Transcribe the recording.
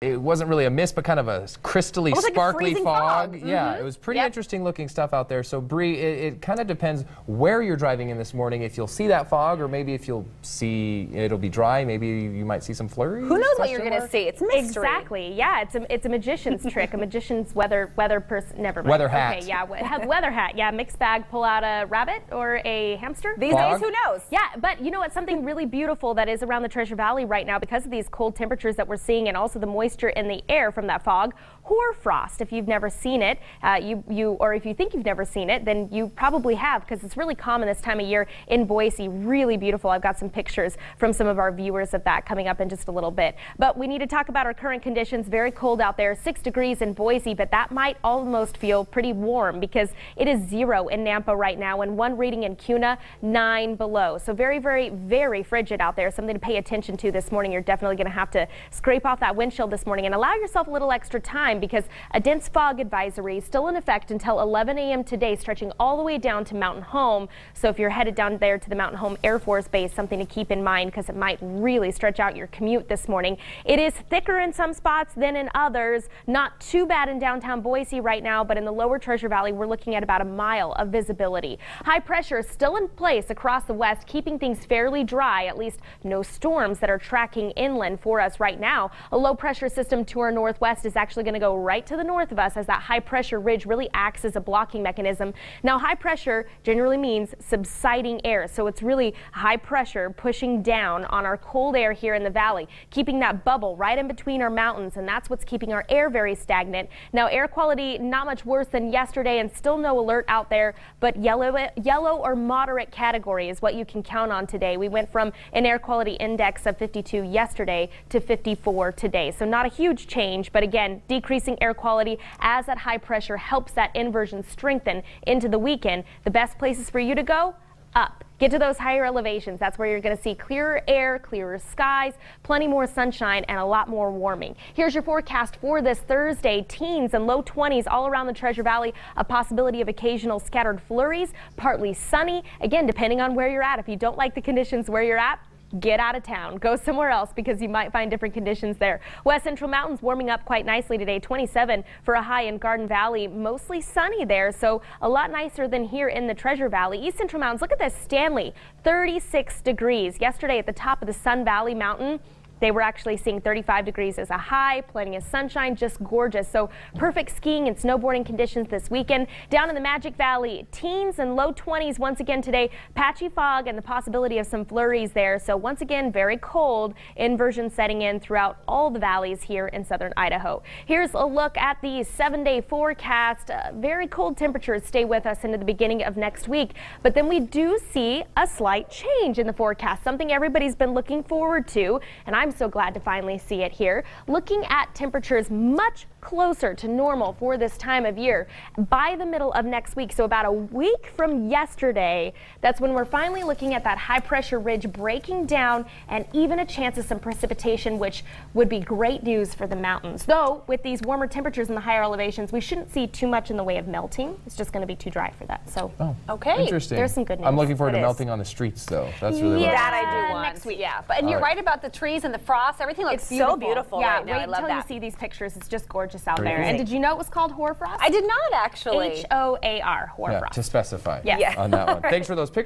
It wasn't really a mist, but kind of a crystally, sparkly like fog. Mm-hmm. Yeah, it was pretty interesting looking stuff out there. So, Bree, it kind of depends where you're driving in this morning, if you'll see that fog, or maybe if you'll see it'll be dry, maybe you might see some flurries. Who knows what you're going to see? It's mystery. Exactly. Yeah, it's a magician's trick, a magician's weather person. Never mind. Weather hat. Okay, yeah, weather hat. Yeah, mixed bag. Pull out a rabbit or a hamster. These days, who knows? Yeah, but you know what? Something really beautiful that is around the Treasure Valley right now because of these cold temperatures that we're seeing and also the moisture in the air from that fog. Hoarfrost. If you've never seen it, or if you think you've never seen it, then you probably have, because it's really common this time of year in Boise. Really beautiful. I've got some pictures from some of our viewers of that coming up in just a little bit. But we need to talk about our current conditions. Very cold out there, 6 degrees in Boise, but that might almost feel pretty warm because it is 0 in Nampa right now and 1 reading in Kuna, 9 below. So very, very, very frigid out there. Something to pay attention to this morning. You're definitely going to have to scrape off that windshield this morning and allow yourself a little extra time because a dense fog advisory is still in effect until 11 a.m. today, stretching all the way down to Mountain Home. So if you're headed down there to the Mountain Home Air Force Base, something to keep in mind because it might really stretch out your commute this morning. It is thicker in some spots than in others. Not too bad in downtown Boise right now, but in the lower Treasure Valley, we're looking at about a mile of visibility. High pressure is still in place across the west, keeping things fairly dry, at least no storms that are tracking inland for us right now. A low pressure system to our northwest is actually going to go right to the north of us as that high pressure ridge really acts as a blocking mechanism. Now, high pressure generally means subsiding air, so it's really high pressure pushing down on our cold air here in the valley, keeping that bubble right in between our mountains, and that's what's keeping our air very stagnant. Now, air quality not much worse than yesterday and still no alert out there, but yellow or moderate category is what you can count on today. We went from an air quality index of 52 yesterday to 54 today, so not a huge change, but again, decreasing air quality as that high pressure helps that inversion strengthen into the weekend. The best places for you to go? Up. Get to those higher elevations. That's where you're going to see clearer air, clearer skies, plenty more sunshine, and a lot more warming. Here's your forecast for this Thursday. Teens and low 20s all around the Treasure Valley. A possibility of occasional scattered flurries, partly sunny. Again, depending on where you're at. If you don't like the conditions where you're at, get out of town. Go somewhere else because you might find different conditions there. West Central Mountains warming up quite nicely today. 27 for a high in Garden Valley. Mostly sunny there, so a lot nicer than here in the Treasure Valley. East Central Mountains, look at this. Stanley, 36 degrees. Yesterday at the top of the Sun Valley Mountain, they were actually seeing 35 degrees as a high, plenty of sunshine, just gorgeous. So perfect skiing and snowboarding conditions this weekend. Down in the Magic Valley, teens and low 20s once again today. Patchy fog and the possibility of some flurries there. So once again, very cold. Inversion setting in throughout all the valleys here in southern Idaho. Here's a look at the 7-day forecast. Very cold temperatures stay with us into the beginning of next week. But then we do see a slight change in the forecast, something everybody's been looking forward to. And I'm so glad to finally see it here. Looking at temperatures much closer to normal for this time of year by the middle of next week. So about a week from yesterday, that's when we're finally looking at that high pressure ridge breaking down and even a chance of some precipitation, which would be great news for the mountains. Though with these warmer temperatures in the higher elevations, we shouldn't see too much in the way of melting. It's just going to be too dry for that. So okay, interesting. There's some good news. I'm looking forward to melting on the streets, though. That's really that I do want next week. Yeah, but you're right about the trees and the frost. Everything looks so beautiful right now. I love that. Wait until you see these pictures. It's just gorgeous out Very there. cool. And did you know it was called hoarfrost? I did not actually. H-O-A-R, hoarfrost. to specify Yes. on that one. Thanks for those pictures.